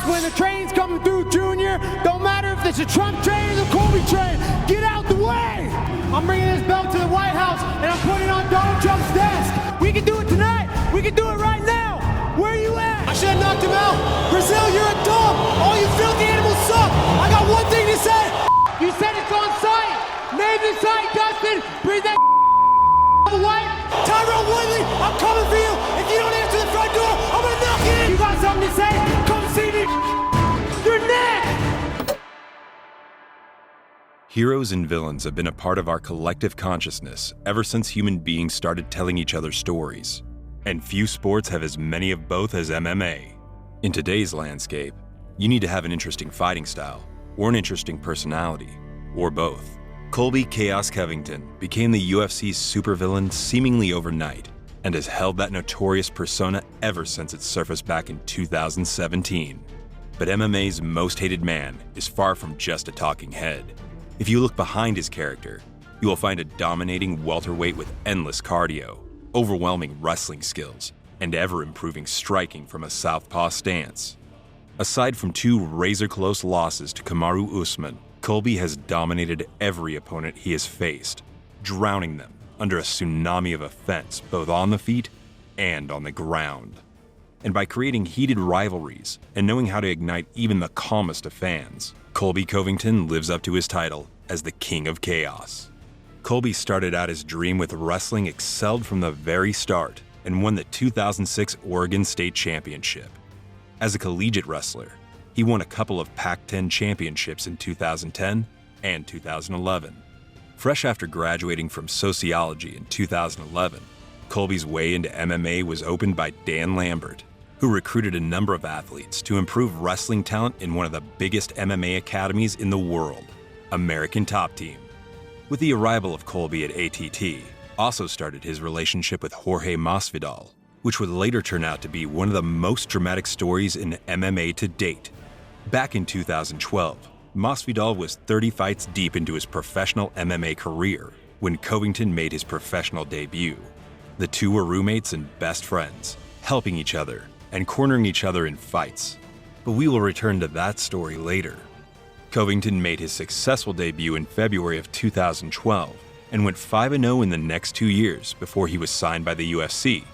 box when the train's coming through, Junior. Don't matter if it's a Trump train or the Colby train. Get out the way! I'm bringing this belt to the White House, and I'm putting it on Donald Trump's desk. We can do it tonight. We can do it right now. Where are you at? I should have knocked him out. Brazil, you're a dog. All you filthy animals suck. I got one thing to say. You said it's on site. Name the site, Dustin. Bring that white. Tyrone Woodley, I'm coming for you. If you don't answer the front door, I'm gonna knock it in. You got something to say? Come see me. You're next. Heroes and villains have been a part of our collective consciousness ever since human beings started telling each other stories. And few sports have as many of both as MMA. In today's landscape, you need to have an interesting fighting style, or an interesting personality, or both. Colby "Chaos" Covington became the UFC's supervillain seemingly overnight, and has held that notorious persona ever since it surfaced back in 2017. But MMA's most hated man is far from just a talking head. If you look behind his character, you will find a dominating welterweight with endless cardio, overwhelming wrestling skills, and ever-improving striking from a southpaw stance. Aside from 2 razor-close losses to Kamaru Usman, Colby has dominated every opponent he has faced, drowning them under a tsunami of offense both on the feet and on the ground. And by creating heated rivalries and knowing how to ignite even the calmest of fans, Colby Covington lives up to his title as the King of Chaos. Colby started out his dream with wrestling, excelled from the very start, and won the 2006 Oregon State Championship. As a collegiate wrestler, he won a couple of Pac-10 championships in 2010 and 2011. Fresh after graduating from sociology in 2011, Colby's way into MMA was opened by Dan Lambert, who recruited a number of athletes to improve wrestling talent in one of the biggest MMA academies in the world, American Top Team. With the arrival of Colby at ATT, also started his relationship with Jorge Masvidal, which would later turn out to be one of the most dramatic stories in MMA to date. Back in 2012, Masvidal was 30 fights deep into his professional MMA career when Covington made his professional debut. The two were roommates and best friends, helping each other and cornering each other in fights. But we will return to that story later. Covington made his successful debut in February of 2012 and went 5-0 in the next 2 years before he was signed by the UFC.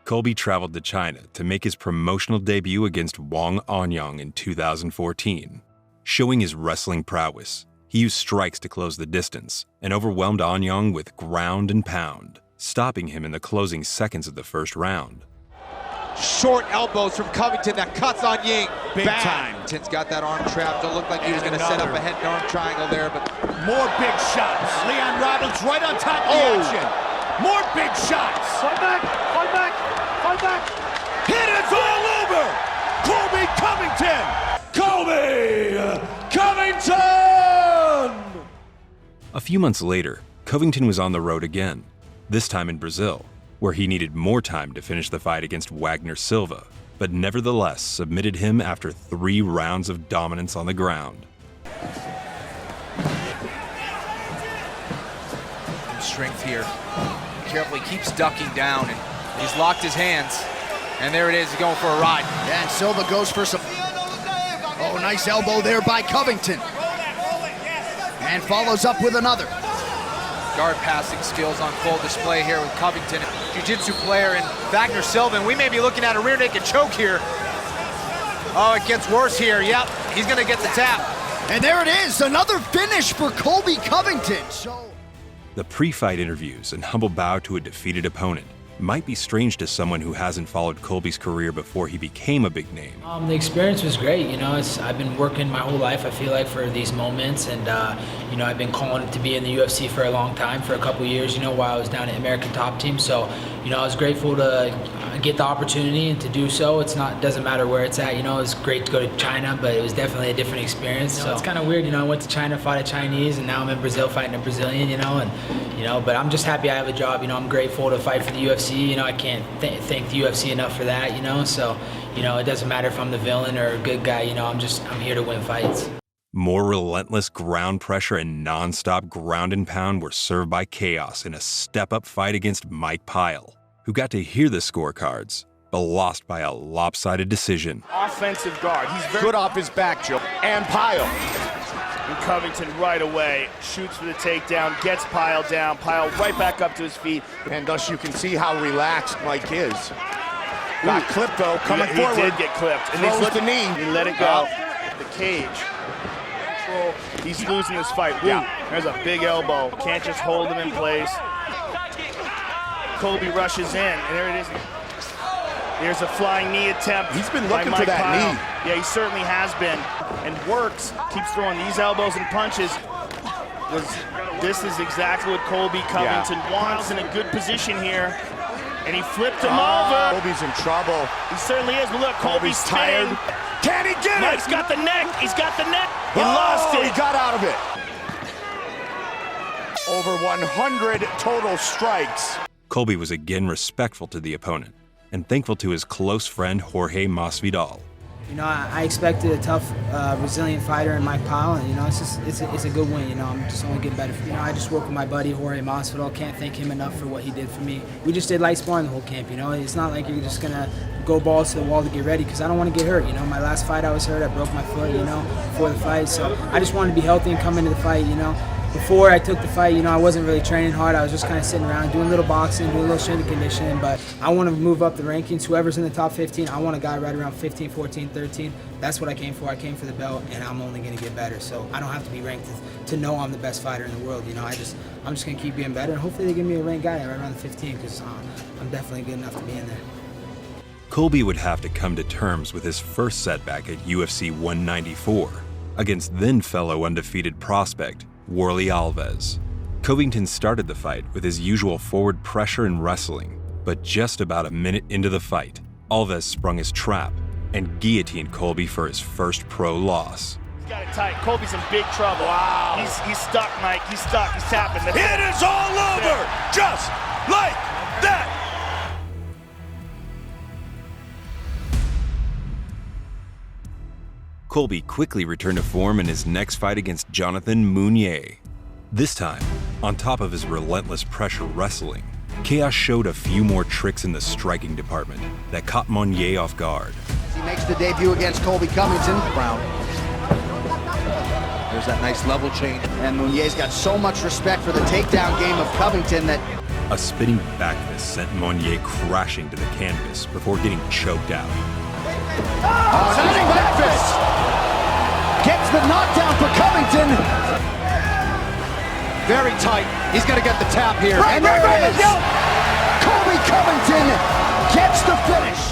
Colby traveled to China to make his promotional debut against Wang Anyang in 2014. Showing his wrestling prowess, he used strikes to close the distance and overwhelmed Anyang with ground and pound, stopping him in the closing seconds of the first round. Short elbows from Covington that cuts on Ying. Big time. Covington's got that arm trapped. It looked like he was going to set up a head and arm triangle there, but More big shots. Leon Robbins right on top of the action. More big shots. Fight back! Fight back! Fight back! Hit it's all over. Colby Covington. Colby Covington. A few months later, Covington was on the road again, this time in Brazil, where he needed more time to finish the fight against Wagner Silva, but nevertheless submitted him after 3 rounds of dominance on the ground. strength here. Carefully keeps ducking down, and he's locked his hands. And there it is, he's going for a ride. Yeah, and Silva goes for some... Oh, nice elbow there by Covington. And follows up with another. Guard passing skills on full display here with Covington. Jiu-jitsu player and Wagner Silva, and we may be looking at a rear naked choke here. Oh, it gets worse here. Yep, he's gonna get the tap. And there it is, another finish for Colby Covington. The pre-fight interviews and humble bow to a defeated opponent might be strange to someone who hasn't followed Colby's career before he became a big name. The experience was great. I've been working my whole life, I feel like, for these moments, and I've been calling to be in the UFC for a long time, for a couple years, while I was down at American Top Team. So, I was grateful to get the opportunity and to do so. Doesn't matter where it's at. It was great to go to China, but it was definitely a different experience. So it's kind of weird. I went to China, fought a Chinese, and now I'm in Brazil fighting a Brazilian. But I'm just happy I have a job. I'm grateful to fight for the UFC. I can't thank the UFC enough for that. So, it doesn't matter if I'm the villain or a good guy. I'm here to win fights. More relentless ground pressure and non-stop ground and pound were served by Chaos in a step-up fight against Mike Pyle, who got to hear the scorecards but lost by a lopsided decision. Offensive guard. He's very good off his back, Joe. And Pyle. And Covington right away shoots for the takedown, gets Pyle down, Pyle right back up to his feet. And thus you can see how relaxed Mike is. Got clipped though, coming forward. He did get clipped. And he's the knee. He let it go. The cage. Control. He's losing this fight. Ooh, there's a big elbow. Can't just hold him in place. Colby rushes in, and there it is. There's a flying knee attempt. He's been looking for that knee. Yeah, he certainly has been. And works, keeps throwing these elbows and punches. This is exactly what Colby Covington wants, in a good position here. And he flipped him over. Colby's in trouble. He certainly is, but look, Colby's tired. Can he get it? Mike's got the neck, he's got the neck. He lost it. He got out of it. Over 100 total strikes. Colby was again respectful to the opponent and thankful to his close friend Jorge Masvidal. You know, I expected a tough, resilient fighter in Mike Pyle, and you know, it's a good win. You know, I'm just only getting better. You know, I just work with my buddy Jorge Masvidal. Can't thank him enough for what he did for me. We just did light sparring the whole camp. You know, it's not like you're just gonna go balls to the wall to get ready, because I don't want to get hurt. You know, my last fight I was hurt. I broke my foot. You know, before the fight, so I just wanted to be healthy and come into the fight. You know. Before I took the fight, you know, I wasn't really training hard. I was just kind of sitting around, doing a little boxing, doing a little strength and conditioning. But I want to move up the rankings. Whoever's in the top 15, I want a guy right around 15, 14, 13. That's what I came for. I came for the belt, and I'm only going to get better. So I don't have to be ranked to know I'm the best fighter in the world. You know, I'm just going to keep getting better, and hopefully they give me a ranked guy right around the 15, because I'm definitely good enough to be in there. Colby would have to come to terms with his first setback at UFC 194 against then fellow undefeated prospect Warlley Alves. Covington started the fight with his usual forward pressure and wrestling, but just about a minute into the fight, Alves sprung his trap and guillotined Colby for his first pro loss. He's got it tight. Colby's in big trouble. Wow. He's stuck, Mike. He's stuck. He's tapping. It is all over, just like that. Colby quickly returned to form in his next fight against Jonathan Mounier. This time, on top of his relentless pressure wrestling, Chaos showed a few more tricks in the striking department that caught Mounier off guard. He makes the debut against Colby Covington. Brown. There's that nice level change. And Mounier's got so much respect for the takedown game of Covington that... A spinning back fist sent Mounier crashing to the canvas before getting choked out. Spinning back fist! Gets the knockdown for Covington. Very tight. He's going to get the tap here. And there it is! Colby Covington gets the finish.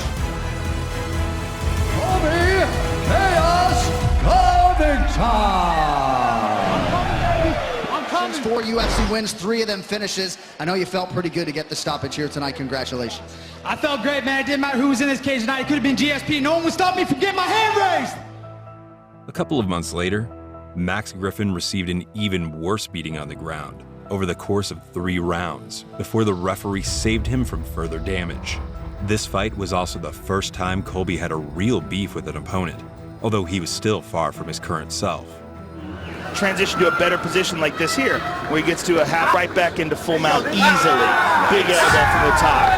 Colby Chaos Covington. Since 4 UFC wins, 3 of them finishes. I know you felt pretty good to get the stoppage here tonight. Congratulations. I felt great, man. It didn't matter who was in this cage tonight. It could have been GSP. No one would stop me from getting my hand raised. A couple of months later, Max Griffin received an even worse beating on the ground over the course of 3 rounds before the referee saved him from further damage. This fight was also the first time Colby had a real beef with an opponent, although he was still far from his current self. Transition to a better position like this here, where he gets to a half right back into full mount easily. Big elbow from the top.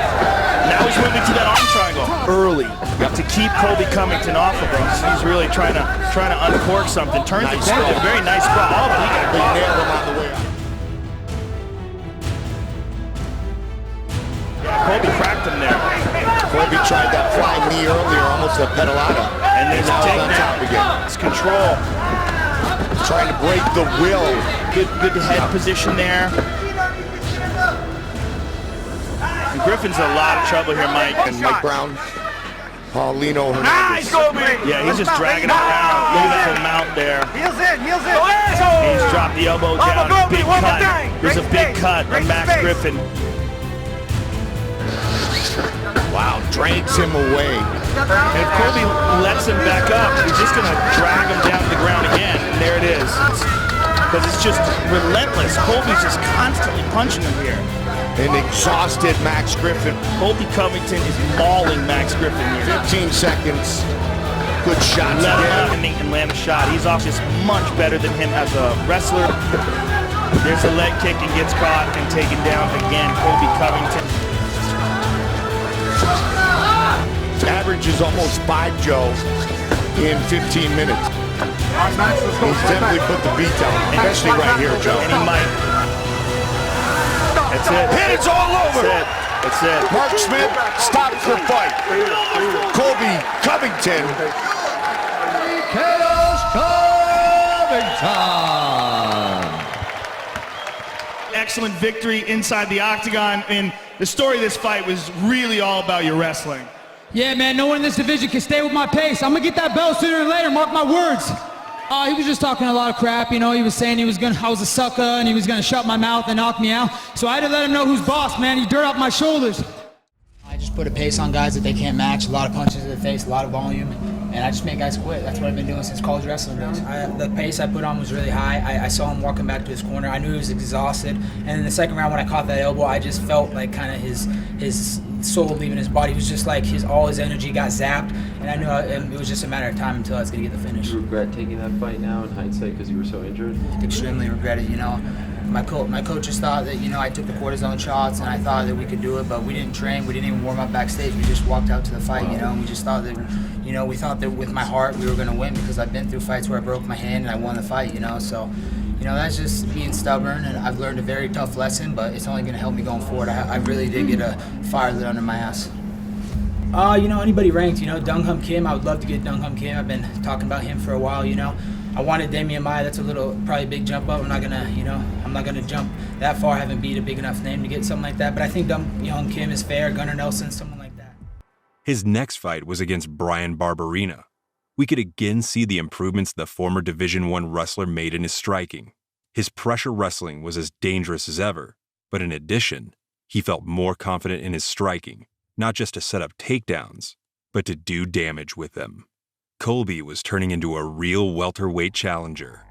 Now he's moving to that arm triangle early. You have to keep Colby Covington off of him. He's really trying to uncork something. Turns it still. Very nice spot. Oh, but he got a big nail him on the way out. Colby cracked him there. Colby tried that flying knee earlier, almost a pedalada. And there's a takedown again. It's control. Trying to break the will. Good head position there. And Griffin's in a lot of trouble here, Mike. And Mike Brown, Paulino Hernandez. Yeah, he's just dragging him around. Look at that full mount there. Heels in. He's dropped the elbow down. Big cut. There's a big cut on Max Griffin. Wow, drags him away. And if Colby lets him back up, he's just going to drag him down to the ground again. And there it is. Because it's just relentless. Colby's just constantly punching him here. An exhausted Max Griffin. Colby Covington is mauling Max Griffin here. 15 seconds. Good shots again. And land a shot. He's off just much better than him as a wrestler. There's a leg kick and gets caught and taken down again. Colby Covington. averages almost 5, Joe, in 15 minutes. He's definitely put the beat down, especially right here, Joe. And he might. That's it. Hit, it's all over. That's it. Mark Smith stops the fight. Colby Covington. Chaos Covington. Excellent victory inside the octagon, and the story of this fight was really all about your wrestling. Yeah, man, no one in this division can stay with my pace. I'm gonna get that belt sooner or later, mark my words. He was just talking a lot of crap, you know. He was saying I was a sucker and he was gonna shut my mouth and knock me out. So I had to let him know who's boss, man. He dirt off my shoulders. I just put a pace on guys that they can't match, a lot of punches to the face, a lot of volume, and I just made guys quit. That's what I've been doing since college wrestling days. The pace I put on was really high. I saw him walking back to his corner. I knew he was exhausted, and in the second round when I caught that elbow, I just felt like kind of his soul leaving his body. It was just like all his energy got zapped, and I knew it was just a matter of time until I was going to get the finish. Do you regret taking that fight now in hindsight because you were so injured? Extremely regret it, you know. My coaches thought that, you know, I took the cortisone shots and I thought that we could do it, but we didn't train, we didn't even warm up backstage. We just walked out to the fight, you know, and we just thought that, you know, we thought that with my heart we were going to win because I've been through fights where I broke my hand and I won the fight, you know, so, you know, that's just being stubborn, and I've learned a very tough lesson, but it's only going to help me going forward. I really did get a fire lit under my ass. You know, anybody ranked, you know, Dong Hum Kim, I would love to get Dong Hum Kim. I've been talking about him for a while, you know. I wanted Damian Maia. That's a probably big jump up. I'm not gonna jump that far. I haven't beat a big enough name to get something like that. But I think Dong Hum Kim is fair. Gunnar Nelson, someone like that. His next fight was against Brian Barberina. We could again see the improvements the former Division I wrestler made in his striking. His pressure wrestling was as dangerous as ever, but in addition, he felt more confident in his striking, not just to set up takedowns, but to do damage with them. Colby was turning into a real welterweight challenger.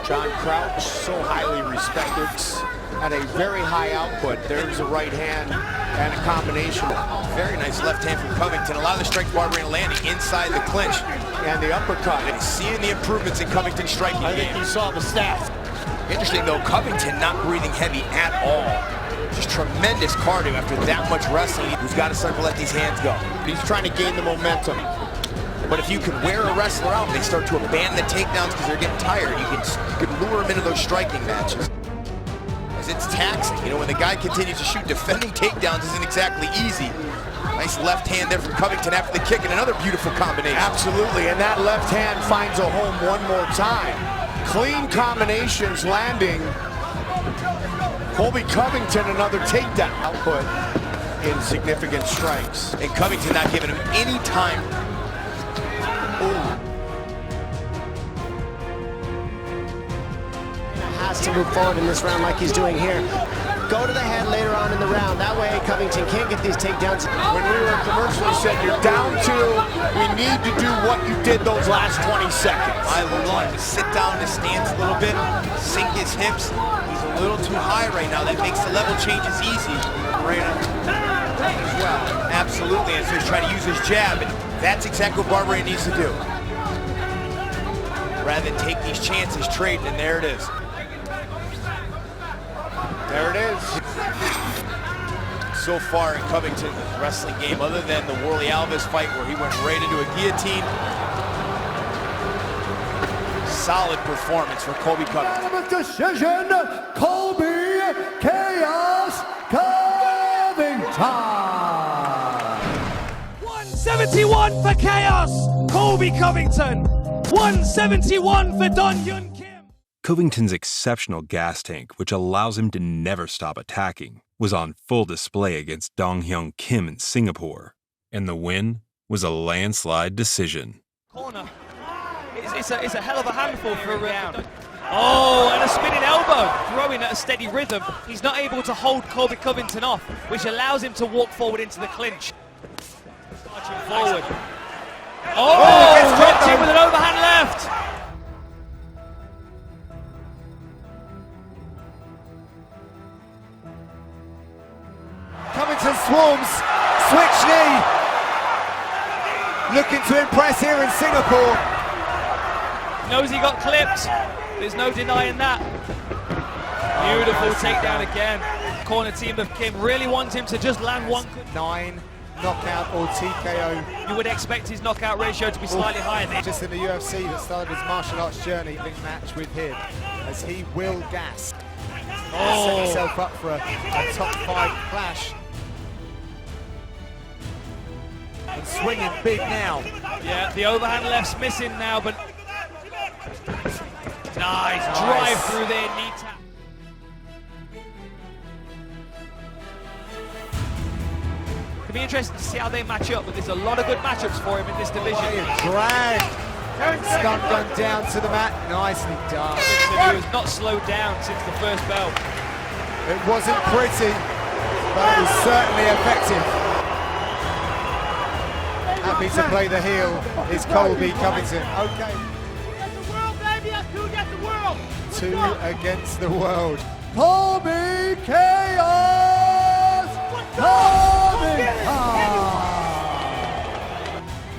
John Crouch, so highly respected, at a very high output. There's a right hand and a combination. Very nice left hand from Covington. A lot of the strength Barberina landing inside the clinch. And the uppercut. And seeing the improvements in Covington's striking I think game. you saw the stats. Interesting though, Covington not breathing heavy at all. Just tremendous cardio after that much wrestling. He's got to start to let these hands go. He's trying to gain the momentum. But if you can wear a wrestler out, they start to abandon the takedowns because they're getting tired. You can lure them into those striking matches. As it's taxing. You know, when the guy continues to shoot, defending takedowns isn't exactly easy. Nice left hand there from Covington after the kick, and another beautiful combination. Absolutely, and that left hand finds a home one more time. Clean combinations landing. Colby Covington, another takedown. Output in significant strikes. And Covington not giving him any time. Has to move forward in this round like he's doing here. Go to the head later on in the round. That way Covington can't get these takedowns. When we were commercially said you're down two, we need to do what you did those last 20 seconds. I want him to sit down in his stance a little bit, sink his hips. He's a little too high right now. That makes the level changes easy. Right as well. Absolutely, and so he's trying to use his jab, and that's exactly what Barberina needs to do. Rather than take these chances, trade, and there it is. There it is. So far in Covington's wrestling game, other than the Worley Alves fight where he went right into a guillotine, solid performance for Colby Covington. Decision, Colby Chaos Covington. 171 for Chaos, Colby Covington. 171 for Dong Hyun Kim. Covington's exceptional gas tank, which allows him to never stop attacking, was on full display against Dong Hyun Kim in Singapore, and the win was a landslide decision. Corner. It's a hell of a handful for oh, and a spinning elbow, throwing at a steady rhythm. He's not able to hold Colby Covington off, which allows him to walk forward into the clinch. Marching forward. Oh, gets dropped in with an overhand left. Covington swarms, switch knee. Looking to impress here in Singapore. Knows he got clipped. There's no denying that. Beautiful takedown again. Corner team of Kim really wants him to just land one. 9, knockout or TKO. You would expect his knockout ratio to be slightly higher than just in the UFC that started his martial arts journey. Big match with him as he will gas. Set himself up for a top 5 clash. And swinging big now. Yeah, the overhand left's missing now, but nice drive through there, knee tap. It'll be interesting to see how they match up, but there's a lot of good matchups for him in this division. Drag. Stun gun down to the mat. Nicely done. He was not slowed down since the first bell. It wasn't pretty, but it was certainly effective. Happy to play the heel is Colby Covington. Okay. The world, baby, that's 2 against the world. 2 against the world. Colby Chaos Covington.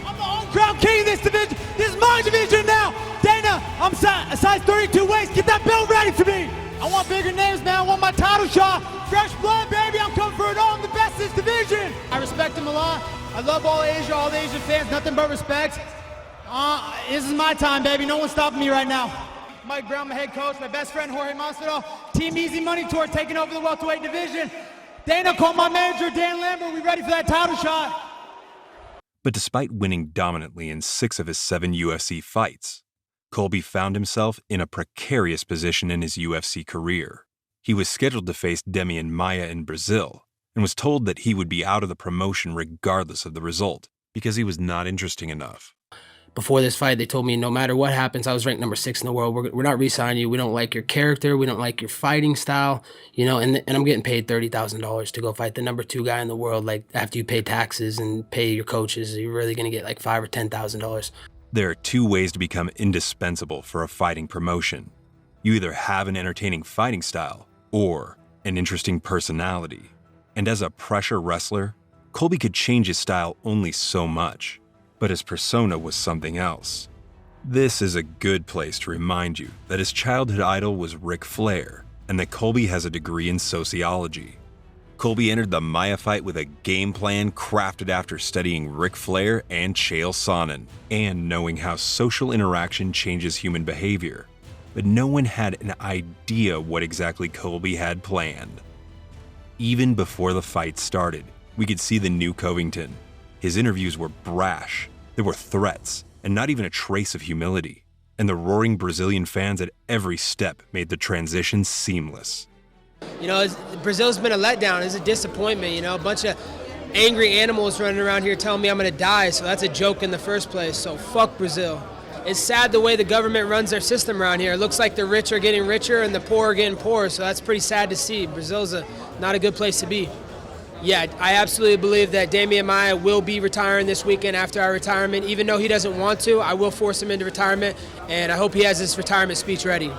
I'm the home crown king of this division. This is my division now. Dana, I'm size 32 waist. Get that belt ready for me. I want bigger names, man. I want my title shot. Fresh blood, baby. I'm coming for it all. I'm the best in this division. I respect him a lot. I love all Asia, all the Asian fans. Nothing but respect. This is my time, baby. No one's stopping me right now. Mike Brown, my head coach. My best friend, Jorge Masvidal. Team Easy Money Tour taking over the welterweight division. Dana, call my manager, Dan Lambert. We ready for that title shot. But despite winning dominantly in 6 of his 7 UFC fights, Colby found himself in a precarious position in his UFC career. He was scheduled to face Demian Maia in Brazil and was told that he would be out of the promotion regardless of the result because he was not interesting enough. Before this fight, they told me no matter what happens, I was ranked number 6 in the world. We're not re-signing you. We don't like your character. We don't like your fighting style. You know, and I'm getting paid $30,000 to go fight the number 2 guy in the world. Like, after you pay taxes and pay your coaches, you're really going to get like $5,000 or $10,000. There are 2 ways to become indispensable for a fighting promotion. You either have an entertaining fighting style or an interesting personality. And as a pressure wrestler, Colby could change his style only so much, but his persona was something else. This is a good place to remind you that his childhood idol was Ric Flair and that Colby has a degree in sociology. Colby entered the Maia fight with a game plan crafted after studying Ric Flair and Chael Sonnen and knowing how social interaction changes human behavior. But no one had an idea what exactly Colby had planned. Even before the fight started, we could see the new Covington. His interviews were brash, there were threats, and not even a trace of humility. And the roaring Brazilian fans at every step made the transition seamless. You know, Brazil's been a letdown. It's a disappointment, you know, a bunch of angry animals running around here telling me I'm going to die, so that's a joke in the first place, so fuck Brazil. It's sad the way the government runs their system around here. It looks like the rich are getting richer and the poor are getting poorer, so that's pretty sad to see. Brazil's not a good place to be. Yeah, I absolutely believe that Demian Maia will be retiring this weekend after our retirement. Even though he doesn't want to, I will force him into retirement, and I hope he has his retirement speech ready.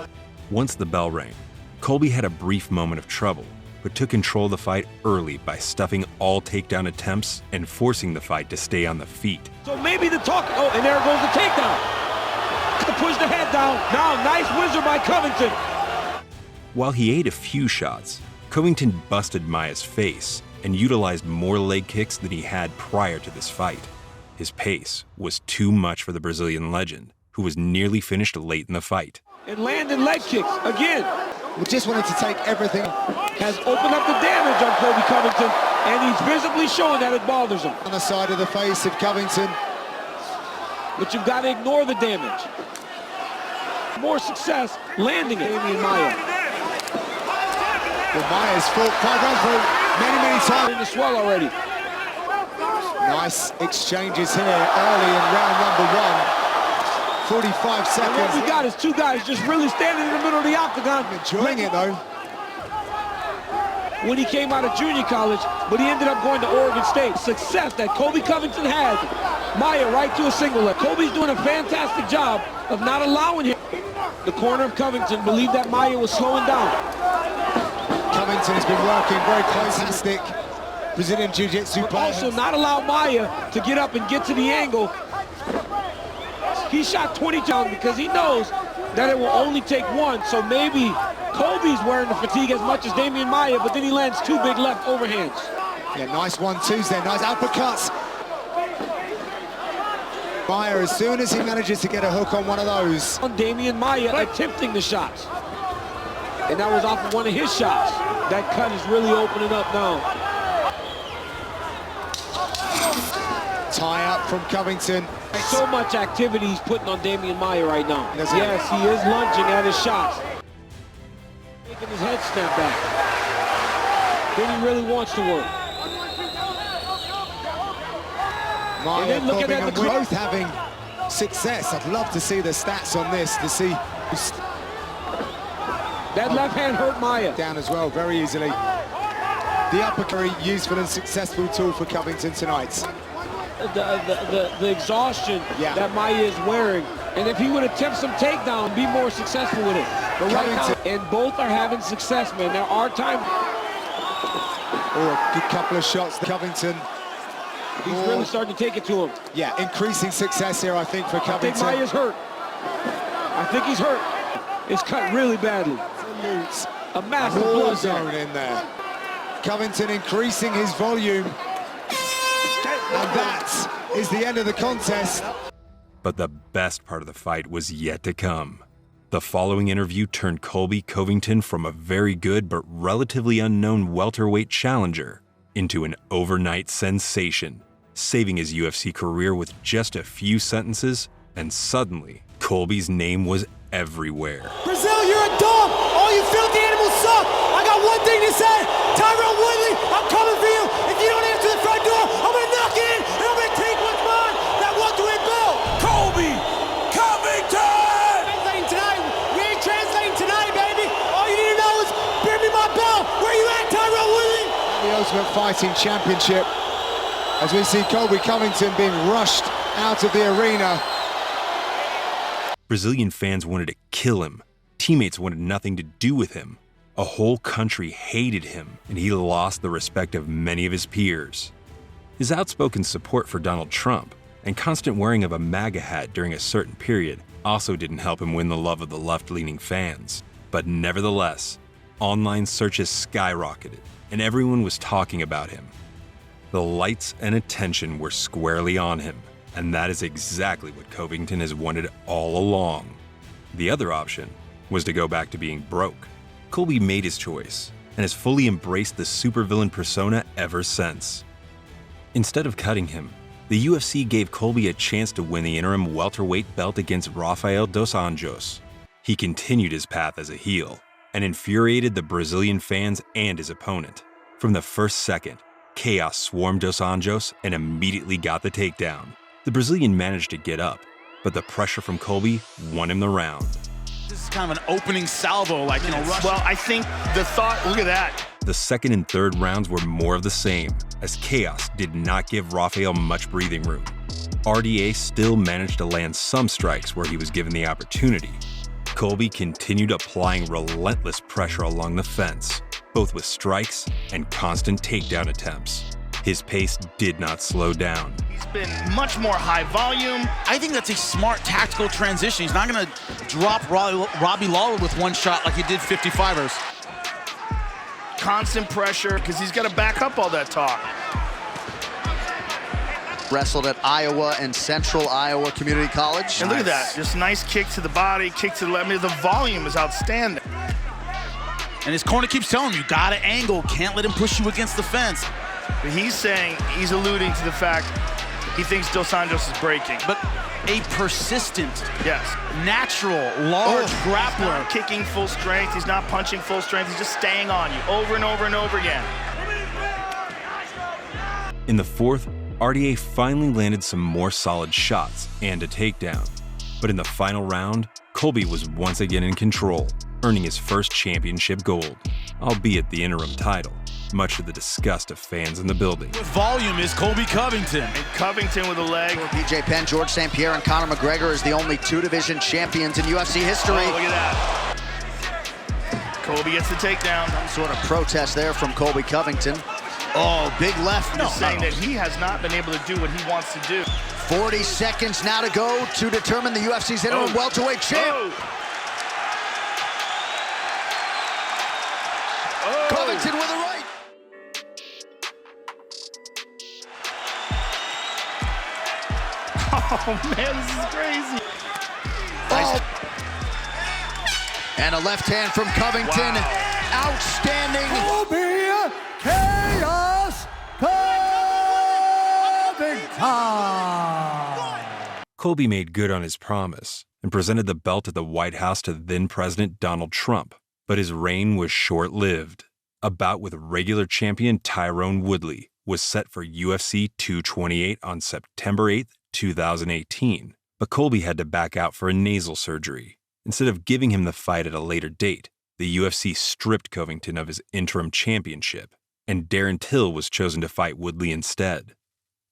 Once the bell rang, Colby had a brief moment of trouble, but took control of the fight early by stuffing all takedown attempts and forcing the fight to stay on the feet. So maybe the talk, oh, and there goes the takedown. Push the head down. Now, nice wizard by Covington. While he ate a few shots, Covington busted Maia's face and utilized more leg kicks than he had prior to this fight. His pace was too much for the Brazilian legend, who was nearly finished late in the fight. And landed leg kicks again. We just wanted to take everything. Has opened up the damage on Colby Covington, and he's visibly showing that it bothers him. On the side of the face of Covington. But you've got to ignore the damage. More success landing it. Demian Maia. Well, Maia's fought quite well for many times. In the swell already. Nice exchanges here early in round number 1. 45 seconds. And what we got is 2 guys just really standing in the middle of the octagon. Enjoying it though. When he came out of junior college, but he ended up going to Oregon State. Success that Colby Covington had. Maia right to a single leg. Colby's doing a fantastic job of not allowing him. The corner of Covington believed that Maia was slowing down. Covington has been working very closely. Brazilian Jiu-Jitsu player. Also not allow Maia to get up and get to the angle. He shot 20 down because he knows that it will only take 1. So maybe Colby's wearing the fatigue as much as Demian Maia, but then he lands 2 big left overhands. Yeah, nice 1-2s there, nice uppercuts. Maia, as soon as he manages to get a hook on one of those. On Damian Maia attempting the shots. And that was off of one of his shots. That cut is really opening up now. Tie up from Covington. So much activity he's putting on Damian Maia right now. Yes, he is lunging at his shots. Making his head snap back. Then he really wants to work. Maia, Corbin, and both having success. I'd love to see the stats on this, to see... That left hand hurt Maia. Down as well, very easily. The uppercut, useful and successful tool for Covington tonight. The exhaustion that Maia is wearing, and if he would attempt some takedown, be more successful with it. But right now, and both are having success, man. There are times. Oh, a good couple of shots to Covington. He's really starting to take it to him. Yeah, increasing success here, I think, for Covington. I think Maia's hurt. I think he's hurt. It's cut really badly. A massive blood zone in there. Covington increasing his volume. And that is the end of the contest. But the best part of the fight was yet to come. The following interview turned Colby Covington from a very good but relatively unknown welterweight challenger into an overnight sensation, saving his UFC career with just a few sentences, and suddenly, Colby's name was everywhere. Brazil, you're a dog! All you filthy animals suck! I got one thing to say! Tyrell Woodley, I'm coming for you! If you don't answer the front door, I'm gonna knock it in, and I'm gonna take what's mine! That welterweight belt! Colby Covington! Translating tonight, we ain't translating tonight, baby! All you need to know is, bring me my belt! Where you at, Tyrell Woodley? The Ultimate Fighting Championship, as we see Colby Covington being rushed out of the arena. Brazilian fans wanted to kill him. Teammates wanted nothing to do with him. A whole country hated him, and he lost the respect of many of his peers. His outspoken support for Donald Trump and constant wearing of a MAGA hat during a certain period also didn't help him win the love of the left-leaning fans. But nevertheless, online searches skyrocketed, and everyone was talking about him. The lights and attention were squarely on him, and that is exactly what Covington has wanted all along. The other option was to go back to being broke. Colby made his choice and has fully embraced the supervillain persona ever since. Instead of cutting him, the UFC gave Colby a chance to win the interim welterweight belt against Rafael dos Anjos. He continued his path as a heel and infuriated the Brazilian fans and his opponent. From the first second, chaos swarmed dos Anjos and immediately got the takedown. The Brazilian managed to get up, but the pressure from Colby won him the round. This is kind of an opening salvo, like, rush. Well, I think the thought, look at that. The second and third rounds were more of the same, as chaos did not give Rafael much breathing room. RDA still managed to land some strikes where he was given the opportunity. Colby continued applying relentless pressure along the fence, both with strikes and constant takedown attempts. His pace did not slow down. He's been much more high volume. I think that's a smart tactical transition. He's not going to drop Robbie Lawler with one shot like he did 55ers. Constant pressure, because he's got to back up all that talk. Wrestled at Iowa and Central Iowa Community College. And look at that, just nice kick to the body, kick to the left. I mean, the volume is outstanding. And his corner keeps telling him, you got to angle, can't let him push you against the fence. But he's saying, he's alluding to the fact he thinks Dos Anjos is breaking. But a persistent, yes, natural, large grappler. He's not kicking full strength, he's not punching full strength, he's just staying on you over and over and over again. In the fourth, RDA finally landed some more solid shots and a takedown. But in the final round, Colby was once again in control, earning his first championship gold, albeit the interim title, much to the disgust of fans in the building. With volume is Colby Covington. And Covington with a leg. BJ Penn, George St. Pierre, and Conor McGregor is the only two-division champions in UFC history. Oh, look at that. Colby gets the takedown. Some sort of protest there from Colby Covington. Oh, big left. No, saying that he has not been able to do what he wants to do. 40 seconds now to go to determine the UFC's interim welterweight champ. Covington with a right. Oh man, this is crazy. Oh. And a left hand from Covington. Wow. Outstanding. Colby Chaos Covington. Colby made good on his promise and presented the belt at the White House to then-President Donald Trump, but his reign was short-lived. A bout with regular champion Tyrone Woodley was set for UFC 228 on September 8, 2018, but Colby had to back out for a nasal surgery. Instead of giving him the fight at a later date, the UFC stripped Covington of his interim championship, and Darren Till was chosen to fight Woodley instead.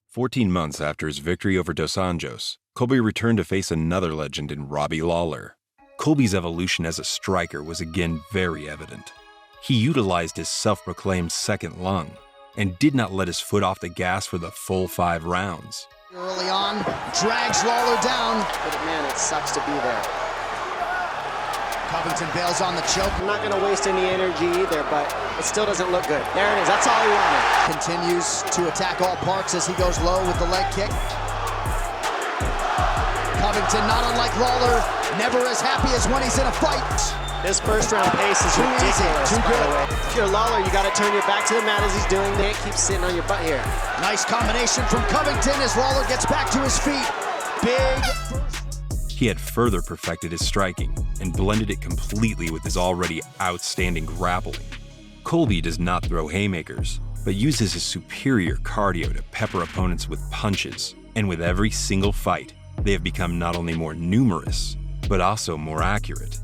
14 months after his victory over Dos Anjos, Colby returned to face another legend in Robbie Lawler. Colby's evolution as a striker was again very evident. He utilized his self-proclaimed second lung and did not let his foot off the gas for the full 5 rounds. Early on, drags Lawler down. But man, it sucks to be there. Covington bails on the choke. I'm not going to waste any energy either, but it still doesn't look good. There it is. That's all he wanted. Continues to attack all parts as he goes low with the leg kick. Covington, not unlike Lawler, never as happy as when he's in a fight. This first round pace is ridiculous, by the way. If you're Lawler, you got to turn your back to the mat as he's doing. Can't keep sitting on your butt here. Nice combination from Covington as Lawler gets back to his feet. Big. He had further perfected his striking and blended it completely with his already outstanding grappling. Colby does not throw haymakers, but uses his superior cardio to pepper opponents with punches, and with every single fight, they have become not only more numerous, but also more accurate.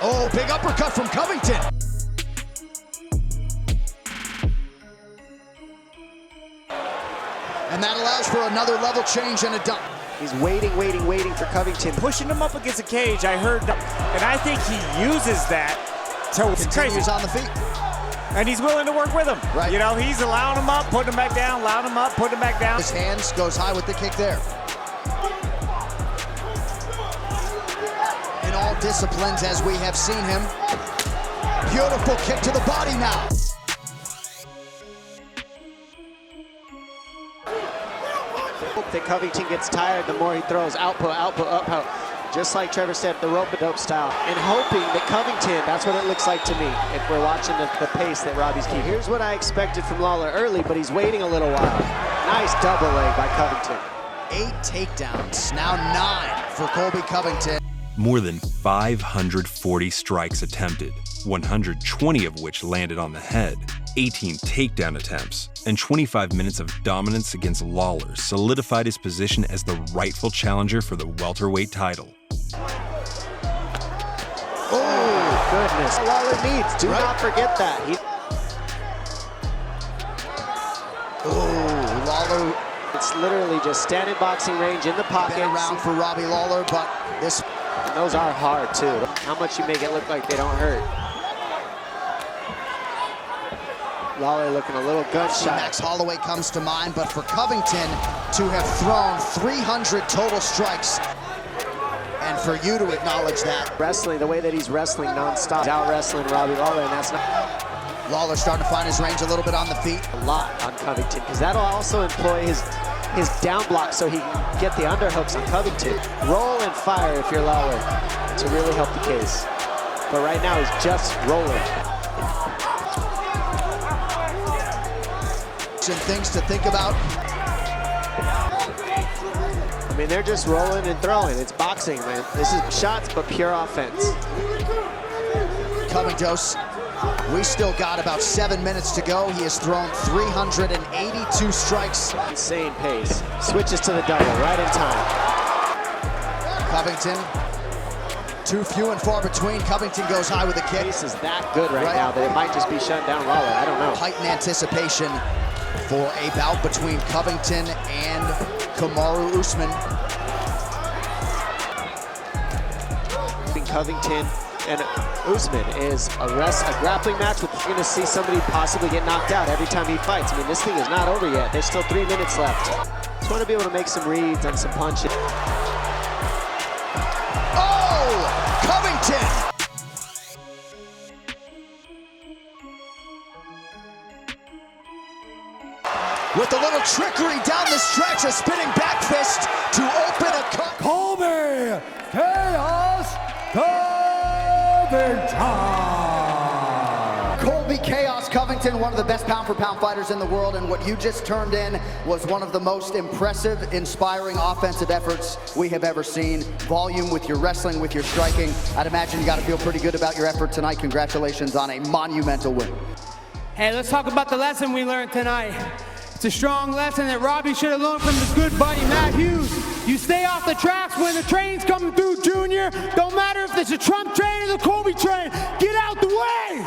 Oh, big uppercut from Covington. And that allows for another level change and a dump. He's waiting for Covington. Pushing him up against the cage, I heard that. And I think he uses that to Continues on the feet. And he's willing to work with him. Right. You know, he's allowing him up, putting him back down, allowing him up, putting him back down. His hands goes high with the kick there. In all disciplines, as we have seen him. Beautiful kick to the body now. That Covington gets tired the more he throws. Output, output. Just like Trevor said, the rope-a-dope style. And hoping that Covington, that's what it looks like to me, if we're watching the pace that Robbie's keeping. Here's what I expected from Lawler early, but he's waiting a little while. Nice double leg by Covington. 8 takedowns, now 9 for Colby Covington. More than 540 strikes attempted, 120 of which landed on the head, 18 takedown attempts, and 25 minutes of dominance against Lawler solidified his position as the rightful challenger for the welterweight title. Oh, goodness. Lawler needs. Do not forget that. Oh, Lawler. It's literally just standing boxing range in the pocket. Been around for Robbie Lawler, but this. And those are hard, too. How much you make it look like they don't hurt. Lawler looking a little gunshot. Max Holloway comes to mind, but for Covington to have thrown 300 total strikes, and for you to acknowledge that. Wrestling, the way that he's wrestling nonstop. He's out wrestling Robbie Lawler, and that's not. Lawler starting to find his range a little bit on the feet. A lot on Covington, because that'll also employ his down block so he can get the underhooks on Covington. Roll and fire if you're Lawler to really help the case. But right now he's just rolling. And things to think about. I mean, they're just rolling and throwing. It's boxing, man. This is shots, but pure offense. Covington, we still got about 7 minutes to go. He has thrown 382 strikes. Insane pace. Switches to the double right in time. Covington, too few and far between. Covington goes high with a kick. Pace is that good right now that it might just be shutting down Lawler. I don't know. Heightened anticipation for a bout between Covington and Kamaru Usman. Covington and Usman is a grappling match. We're going to see somebody possibly get knocked out every time he fights. I mean, this thing is not over yet. There's still 3 minutes left. Just want to be able to make some reads on some punches. Oh, Covington! With a little trickery down the stretch, a spinning back fist to Colby Chaos Covington, one of the best pound-for-pound fighters in the world, and what you just turned in was one of the most impressive, inspiring offensive efforts we have ever seen. Volume with your wrestling, with your striking. I'd imagine you got to feel pretty good about your effort tonight. Congratulations on a monumental win. Hey, let's talk about the lesson we learned tonight. It's a strong lesson that Robbie should have learned from his good buddy, Matt Hughes. You stay off the tracks when the train's coming through, Junior. Don't matter if it's a Trump train or the Colby train. Get out the way!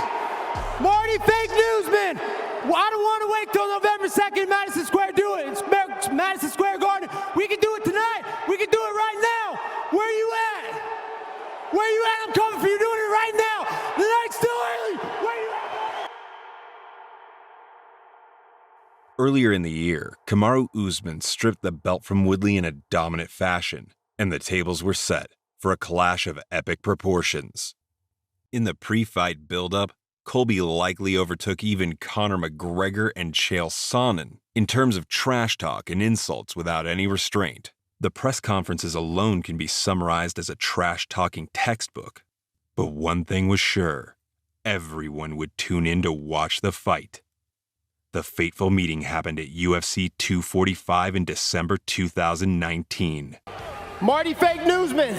Marty, fake newsman! Well, I don't want to wait till November 2nd, Madison Square. Do it. It's Madison Square Garden. We can do it tonight. We can do it right now. Where you at? Where you at? I'm coming for you. Doing it right now. The night's still early. Where you at? Earlier in the year, Kamaru Usman stripped the belt from Woodley in a dominant fashion, and the tables were set for a clash of epic proportions. In the pre-fight build-up, Colby likely overtook even Conor McGregor and Chael Sonnen in terms of trash talk and insults without any restraint. The press conferences alone can be summarized as a trash-talking textbook. But one thing was sure, everyone would tune in to watch the fight. The fateful meeting happened at UFC 245 in December 2019. Marty, fake newsman.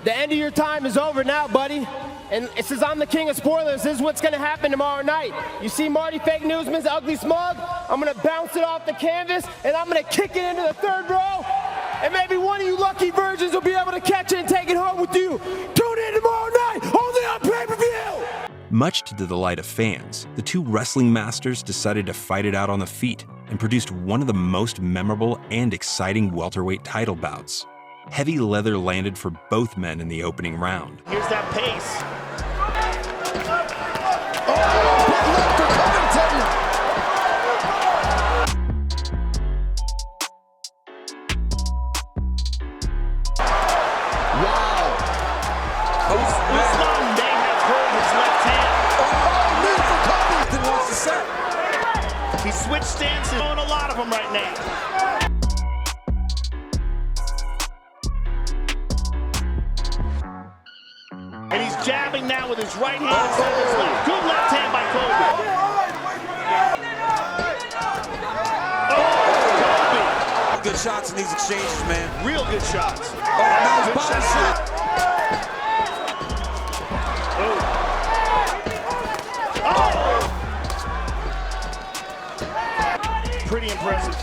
The end of your time is over now, buddy. And it says I'm the king of spoilers. This is what's going to happen tomorrow night. You see Marty Fake Newsman's ugly smug? I'm going to bounce it off the canvas, and I'm going to kick it into the third row. And maybe one of you lucky virgins will be able to catch it and take it home with you. Tune in tomorrow night, only on pay-per-view. Much to the delight of fans, the two wrestling masters decided to fight it out on the feet and produced one of the most memorable and exciting welterweight title bouts. Heavy leather landed for both men in the opening round. Here's that pace. Usman may have hurt his left hand. Covington wants to set. He switched stances on a lot of them right now. And he's jabbing now with his right hand instead of his left. Good left hand by Colby. Colby. Good shots in these exchanges, man. Real good shots. Nice body shot. Pretty impressive.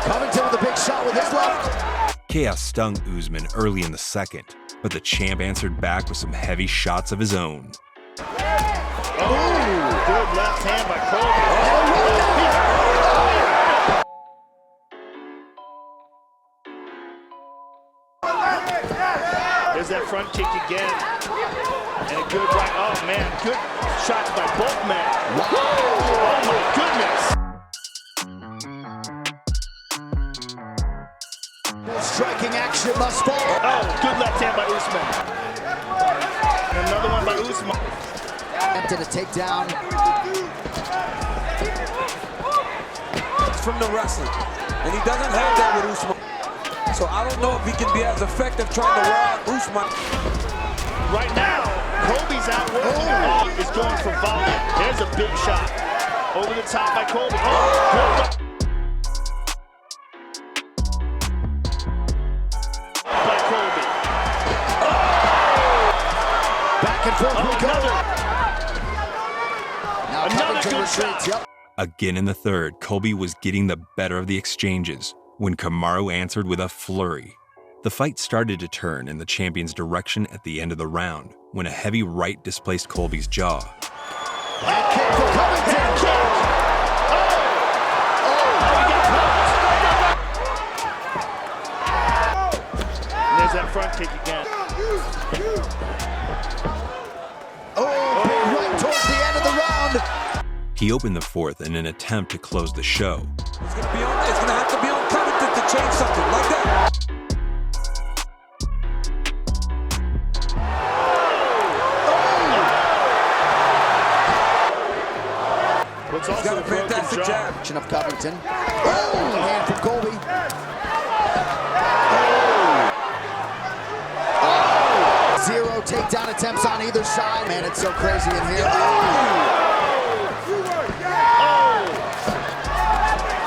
Covington with a big shot with his left. Chaos stung Usman early in the second, but the champ answered back with some heavy shots of his own. Good left hand by Colby. There's that front kick again. And a good right. Oh, man. Good shots by both men. Wow. Oh, my goodness. Striking action thus far. Oh, good left hand by Usman. And another one by Usman. Attempted a takedown. It's from the wrestling. And he doesn't have that with Usman. So I don't know if he can be as effective trying to rob Usman. Right now, Colby's out working him. Is going for volume. There's a big shot. Over the top by Colby. Good. By Colby. Back and forth we go. Now Another Covington good retreats. shot. Yep. Again in the third, Colby was getting the better of the exchanges when Kamaru answered with a flurry. The fight started to turn in the champion's direction at the end of the round when a heavy right displaced Colby's jaw. And kick for Covington. There's that front kick again. Big right towards the end of the round. He opened the fourth in an attempt to close the show. It's gonna have to be on Covington to change something like that. He's got a fantastic jab. Of Covington. Hand from Colby. takedown attempts on either side. Man, it's so crazy in here.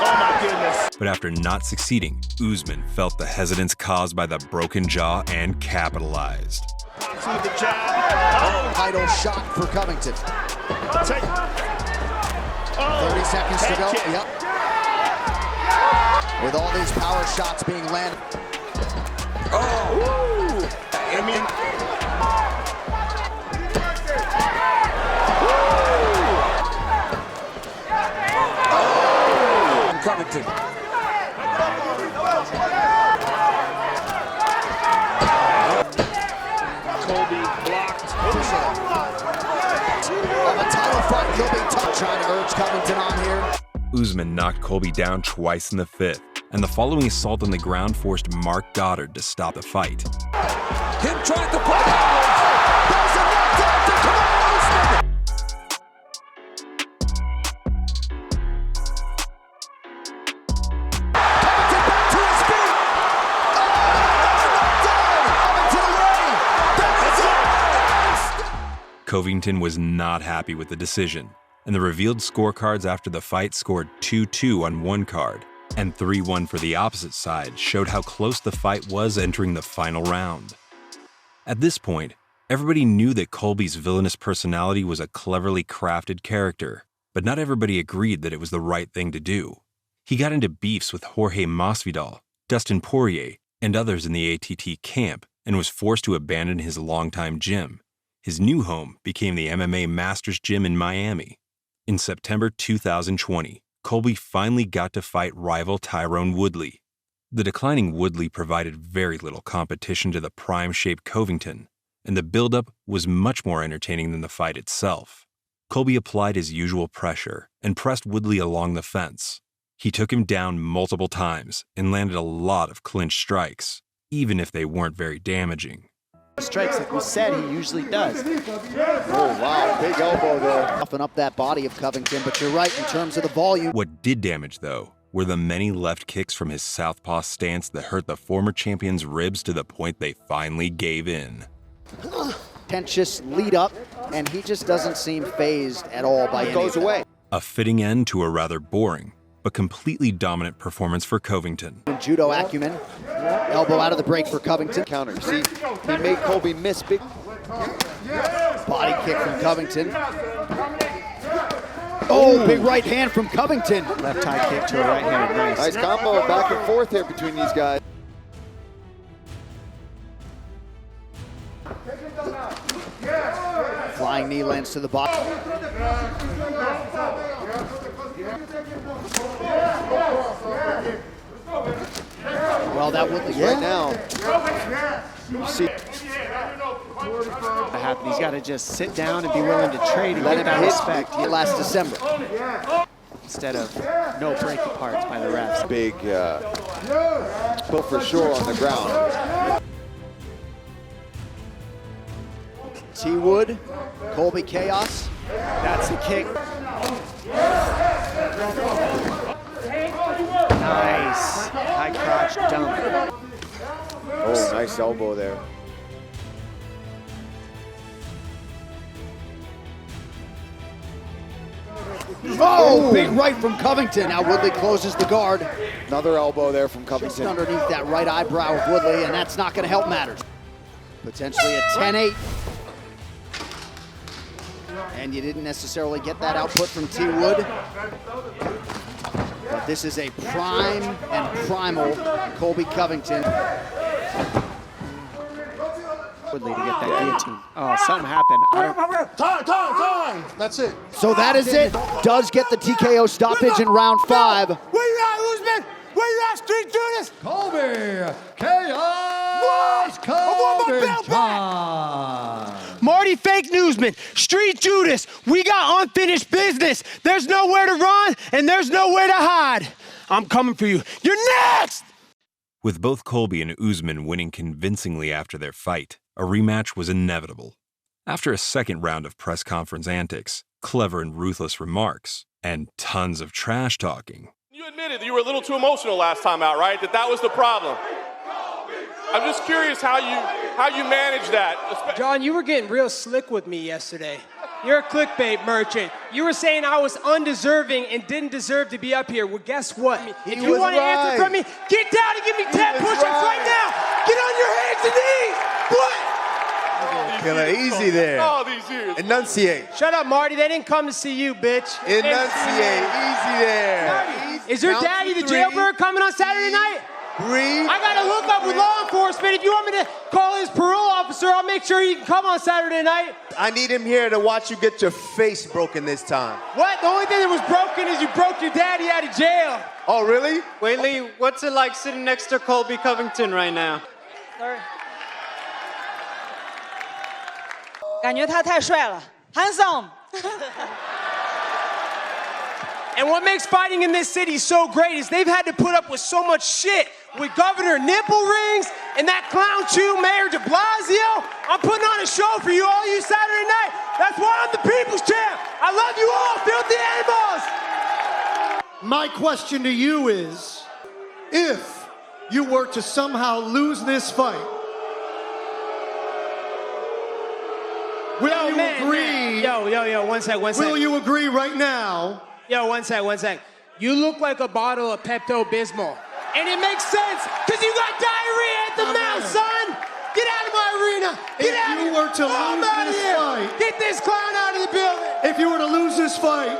Oh my goodness. But after not succeeding, Usman felt the hesitance caused by the broken jaw and capitalized. See the jab. Title shot for Covington. 30 seconds to go. Yep. With all these power shots being landed. Oh! I mean... Oh! Covington. Colby blocked. Of a title fight, he'll be tough. Trying to urge Covington on here. Usman knocked Colby down twice in the 5th, and the following assault on the ground forced Mark Goddard to stop the fight. Him trying to pull downwards. There's a knockdown to Kamaru Usman. Covington back to his feet. Oh, knockdown. Coming to the ring. Covington was not happy with the decision, and the revealed scorecards after the fight scored 2-2 on one card, and 3-1 for the opposite side showed how close the fight was entering the final round. At this point, everybody knew that Colby's villainous personality was a cleverly crafted character, but not everybody agreed that it was the right thing to do. He got into beefs with Jorge Masvidal, Dustin Poirier, and others in the ATT camp, and was forced to abandon his longtime gym. His new home became the MMA Masters Gym in Miami. In September 2020, Colby finally got to fight rival Tyrone Woodley. The declining Woodley provided very little competition to the prime-shaped Covington, and the build-up was much more entertaining than the fight itself. Colby applied his usual pressure and pressed Woodley along the fence. He took him down multiple times and landed a lot of clinch strikes, even if they weren't very damaging. Strikes, like we said, he usually does. Oh, wow, big elbow there. Puffing up that body of Covington, but you're right in terms of the volume. What did damage, though, were the many left kicks from his southpaw stance that hurt the former champion's ribs to the point they finally gave in. Tentious lead up, and he just doesn't seem phased at all by any of that. A fitting end to a rather boring, but completely dominant performance for Covington. Judo acumen. Elbow out of the break for Covington. Counter. See, he made Colby miss big. Body kick from Covington. Oh, big right hand from Covington. Left high kick to a right hand. Nice. Nice combo back and forth here between these guys. Flying knee lands to the bottom. Well, that would be right now. See, He's got to just sit down and be willing to trade and let get him that hit respect last December. instead of no break aparts by the refs. Big pull for sure on the ground. T. Wood, Colby Chaos. That's the kick. Nice. High crotch dump. Oh, nice elbow there. Oh, big right from Covington. Now Woodley closes the guard. Another elbow there from Covington. Just underneath that right eyebrow of Woodley, and that's not going to help matters. Potentially a 10-8. And you didn't necessarily get that output from T. Wood. But this is a prime and primal Colby Covington. Woodley to get that guillotine. Oh, something happened. Time! That's it. So that is it. Does get the TKO stoppage in round 5. Where you at, Usman? Where you at, Street Judas? Colby Chaos Covington. Marty Fake Newsman, Street Judas, we got unfinished business. There's nowhere to run and there's nowhere to hide. I'm coming for you. You're next! With both Colby and Usman winning convincingly after their fight, a rematch was inevitable. After a second round of press conference antics, clever and ruthless remarks, and tons of trash talking. You admitted that you were a little too emotional last time out, right? That was the problem. I'm just curious how how you manage that. John, you were getting real slick with me yesterday. You're a clickbait merchant. You were saying I was undeserving and didn't deserve to be up here. Well, guess what? If you want to answer from me, get down and give me 10 push-ups right now. Get on your hands and knees. What? Killer, easy there. All these years. Enunciate. Shut up, Marty. They didn't come to see you, bitch. Enunciate. Easy there. Is your daddy the jailbird coming on Saturday night? Breathe. I got to hook up with law enforcement. If you want me to call his parole officer, I'll make sure he can come on Saturday night. I need him here to watch you get your face broken this time. What? The only thing that was broken is you broke your daddy out of jail. Oh, really? Woodley, what's it like sitting next to Colby Covington right now? 感觉他太帅了 ，handsome。 And what makes fighting in this city so great is they've had to put up with so much shit. With Governor Nipple Rings and that clown chew Mayor de Blasio, I'm putting on a show for you all you Saturday night. That's why I'm the people's champ. I love you all, filthy animals. My question to you is, if you were to somehow lose this fight, will you agree? Yo, one sec. Will you agree right now? Yo, one sec. You look like a bottle of Pepto-Bismol. And it makes sense, because you got diarrhea at the mouth, son! Get out of my arena! Get out of here! If you were to lose this fight... Get this clown out of the building! If you were to lose this fight...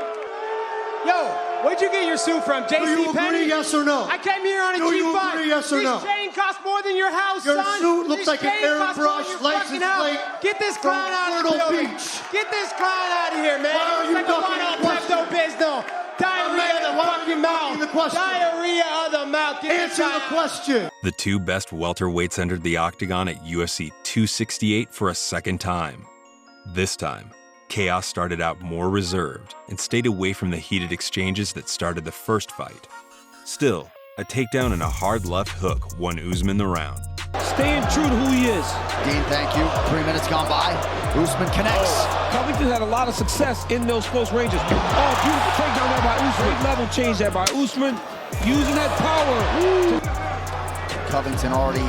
Yo, where'd you get your suit from? JC Do you agree, yes or no? I came here on a Do cheap you fight. agree, yes or no? This chain costs more than your house, Your son. suit looks like an airbrush license plate. Get this clown out of the Myrtle building. Beach. Get this clown out of here, man. Why are you like a ducking one-on the question? Pepto-Bismol. Diarrhea of the fucking mouth. Diarrhea of the mouth. Answer the question. The two best welterweights entered the octagon at UFC 268 for a second time. This time, Chaos started out more reserved and stayed away from the heated exchanges that started the first fight. Still, a takedown and a hard left hook won Usman the round. Staying true to who he is. Dean, thank you. 3 minutes gone by. Usman connects. Covington had a lot of success in those close ranges. Oh, beautiful takedown there by Usman. Great level change there by Usman. Using that power. Covington already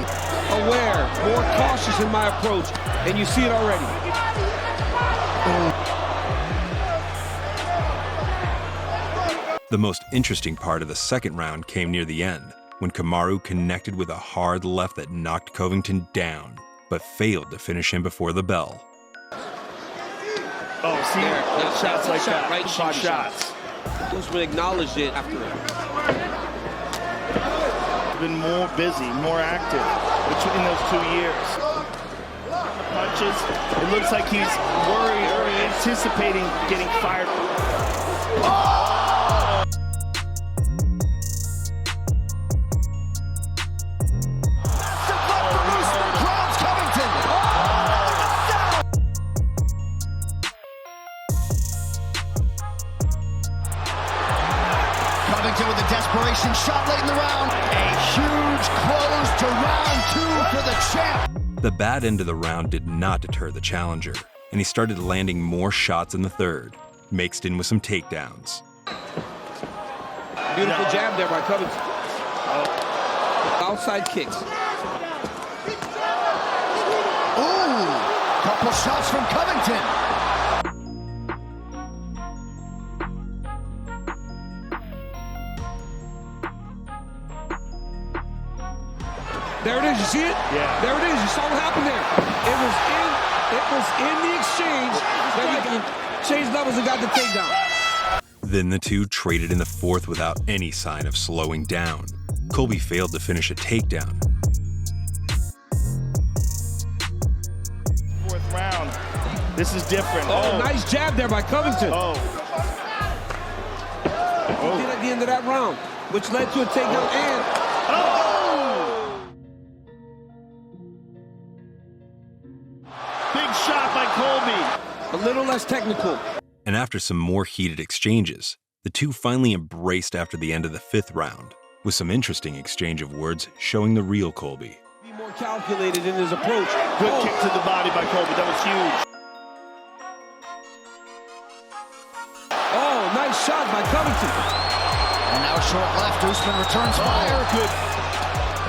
aware, more cautious in my approach, and you see it already. The most interesting part of the second round came near the end, when Kamaru connected with a hard left that knocked Covington down, but failed to finish him before the bell. Oh, see, shots like that, right body shots. Usman acknowledged it after it. Been more busy, more active between those 2 years. Punches, it looks like he's worried or anticipating getting fired. Covington with a desperation shot late in the round. A huge close to round 2 for the champ. The bad end of the round did not deter the challenger, and he started landing more shots in the third, mixed in with some takedowns. Beautiful jab there by Covington. Outside kicks. Ooh, couple shots from Covington. There it is, you see it? Yeah. There it is, you saw what happened there. It was in the exchange that he changed levels and got the takedown. Then the two traded in the fourth without any sign of slowing down. Colby failed to finish a takedown. Fourth round. This is different. Oh, nice jab there by Covington. Oh. He did at the end of that round, which led to a takedown and... Oh! Big shot by Colby. A little less technical. And after some more heated exchanges, the two finally embraced after the end of the fifth round, with some interesting exchange of words showing the real Colby. Be more calculated in his approach. Good kick to the body by Colby. That was huge. Oh, nice shot by Covington. And now short left. Usman returns fire. Good.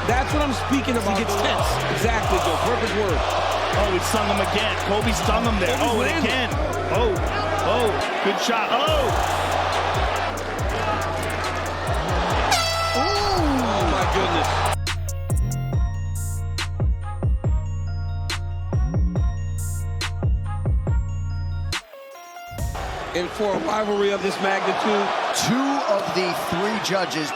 That's what I'm speaking about. He gets tense. Exactly, Joe. Perfect word. Oh, he stung him again. Colby stung him there. Oh, and again. Oh, good shot. Oh! Oh, my goodness. And for a rivalry of this magnitude, 2 of the 3 judges,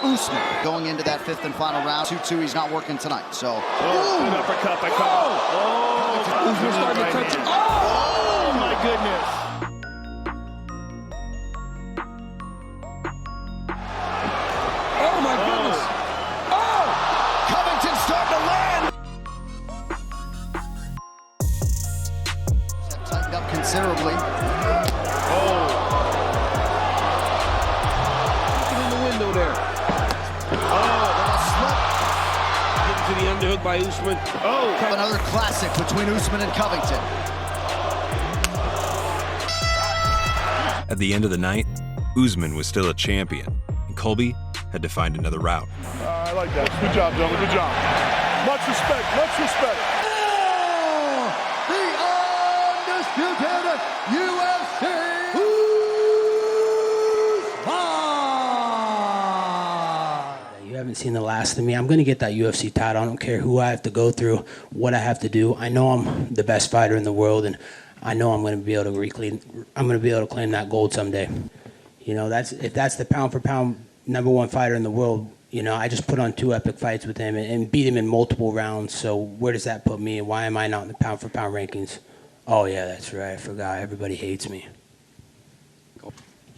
Usman going into that 5th and final round. 2-2, he's not working tonight, so. Good uppercut by Colby. Oh! Usman starting to touch. Oh, my goodness. Oh, my goodness. Oh! Covington's starting to land! Tightened up considerably. There. Getting to the underhook by Usman. Another classic between Usman and Covington. At the end of the night, Usman was still a champion, and Colby had to find another route. I like that. Good job, gentlemen. Good job. Much respect. Much respect. The undisputed UFC You haven't seen the last of me. I'm going to get that UFC title. I don't care who I have to go through, what I have to do. I know I'm the best fighter in the world, and I know I'm going to be able to claim that gold someday. You know, if that's the pound for pound #1 fighter in the world. You know, I just put on 2 epic fights with him and beat him in multiple rounds. So where does that put me? Why am I not in the pound for pound rankings? Oh yeah, that's right. I forgot. Everybody hates me.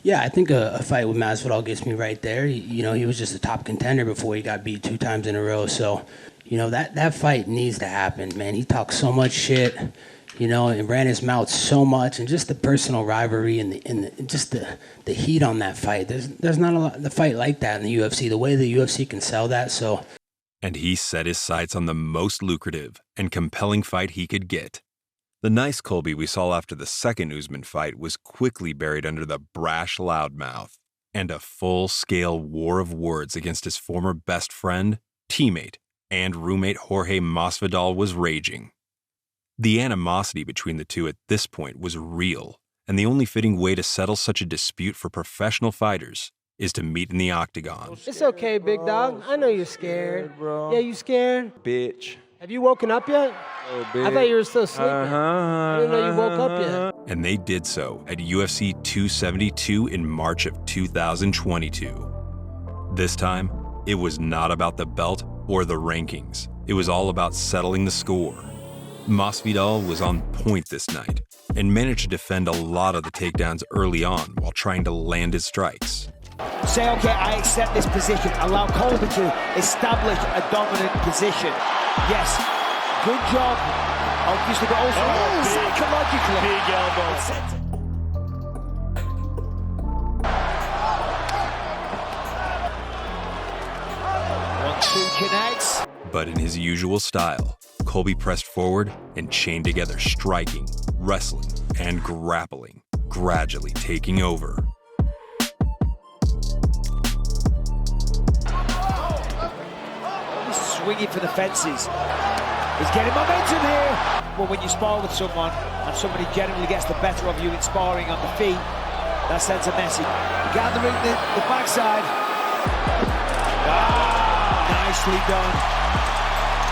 Yeah, I think a fight with Masvidal gets me right there. You know, he was just a top contender before he got beat 2 times in a row. So, you know, that fight needs to happen, man. He talks so much shit, you know, and ran his mouth so much, and just the personal rivalry and the heat on that fight. There's not a lot of fight like that in the UFC. The way the UFC can sell that, so. And he set his sights on the most lucrative and compelling fight he could get. The nice Colby we saw after the second Usman fight was quickly buried under the brash loudmouth and a full-scale war of words against his former best friend, teammate, and roommate Jorge Masvidal was raging. The animosity between the two at this point was real, and the only fitting way to settle such a dispute for professional fighters is to meet in the octagon. It's okay, big dog. I know you're scared. Yeah, you scared? Bitch. Have you woken up yet? I thought you were still sleeping. I didn't know you woke up yet. And they did so at UFC 272 in March of 2022. This time, it was not about the belt or the rankings. It was all about settling the score. Masvidal was on point this night and managed to defend a lot of the takedowns early on while trying to land his strikes. Say, okay, I accept this position. Allow Colby to establish a dominant position. Yes, good job, obviously, but also psychologically. Big elbow. 1-2 connects. But in his usual style, Colby pressed forward and chained together striking, wrestling, and grappling, gradually taking over. Swinging for the fences. He's getting momentum here. Well, when you spar with someone and somebody generally gets the better of you in sparring on the feet, that sends a message. Gathering the backside. Nicely done.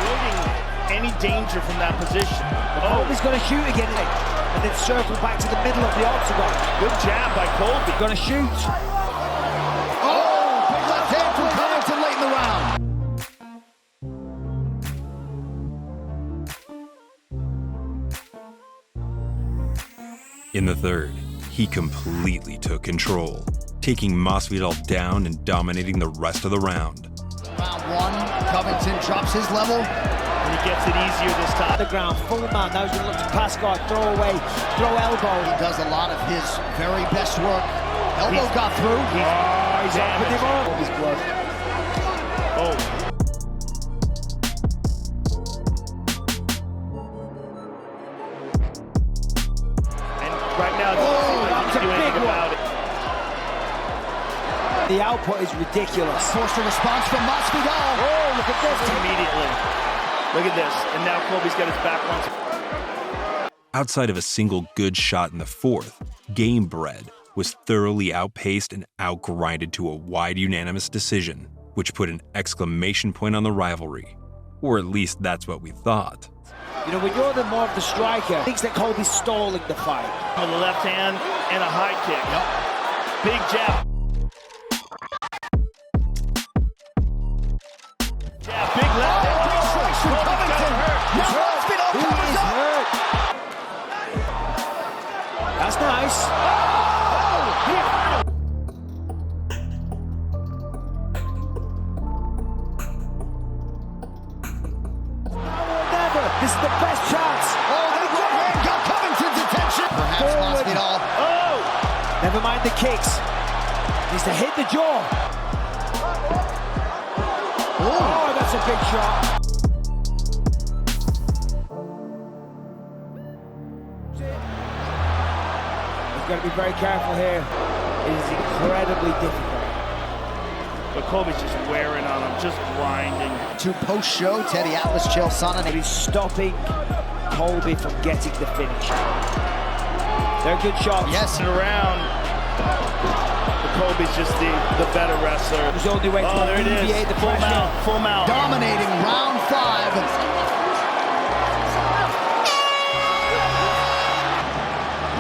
Avoiding any danger from that position. Colby's going to shoot again and then circle back to the middle of the octagon. Good jab by Colby. Going to shoot. Oh, big left hand from Covington late in the round. In the third, he completely took control, taking Masvidal down and dominating the rest of the round. Round 1, Covington drops his level. And he gets it easier this time. The ground, full man, now he's going to look to pass guard, throw away, throw elbow. He does a lot of his very best work. Elbow got through. He's up with him on. His glove. Oh. Right now, that's a big one. about it. The output is ridiculous. Forced a response from Masvidal. Oh, look at this. Immediately. Look at this. And now Colby's got his back once. Outside of a single good shot in the fourth, Gamebred was thoroughly outpaced and outgrinded to a wide unanimous decision, which put an exclamation point on the rivalry. Or at least that's what we thought. You know, when you're more of the striker, thinks that Colby's stalling the fight. With a left hand and a high kick. Big jab. Jab, big left hand. That's nice. This is the best chance. Oh, the right hand got Covington's attention. Perhaps Masvidal. Oh! Never mind the kicks. Needs to hit the jaw. Oh, that's a big shot. He's got to be very careful here. It is incredibly difficult. But Colby's just wearing on him, just grinding. To post-show, Teddy Atlas, Chael Sonnen. But he's stopping Colby from getting the finish. They're good shots. Yes. And around. But Colby's just the better wrestler. There's only way to alleviate the full pressure. mount, full mount. Dominating round 5.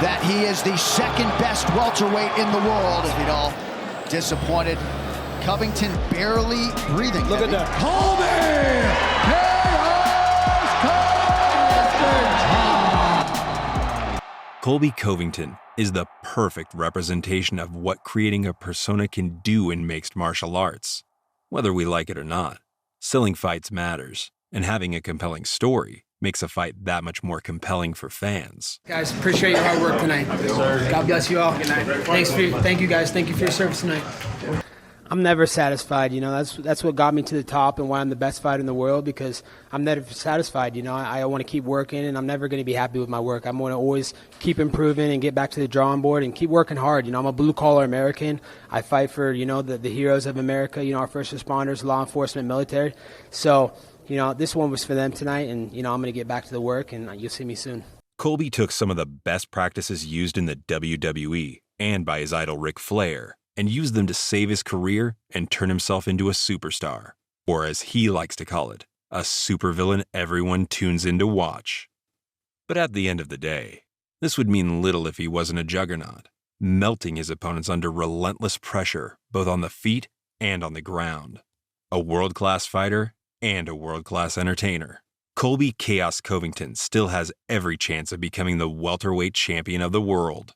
That he is the second best welterweight in the world. Masvidal disappointed. Covington barely breathing. Look at that. Colby Covington is the perfect representation of what creating a persona can do in mixed martial arts. Whether we like it or not, selling fights matters, and having a compelling story makes a fight that much more compelling for fans. Guys, appreciate your hard work tonight. God bless you all. Thank you guys. Thank you for your service tonight. I'm never satisfied, you know. That's what got me to the top and why I'm the best fighter in the world, because I'm never satisfied, you know. I want to keep working, and I'm never going to be happy with my work. I'm going to always keep improving and get back to the drawing board and keep working hard. You know, I'm a blue-collar American. I fight for, you know, the heroes of America, you know, our first responders, law enforcement, military. So, you know, this one was for them tonight, and, you know, I'm going to get back to the work, and you'll see me soon. Colby took some of the best practices used in the WWE and by his idol Ric Flair, and used them to save his career and turn himself into a superstar, or as he likes to call it, a supervillain everyone tunes in to watch. But at the end of the day, this would mean little if he wasn't a juggernaut, melting his opponents under relentless pressure, both on the feet and on the ground. A world-class fighter and a world-class entertainer, Colby Chaos Covington still has every chance of becoming the welterweight champion of the world.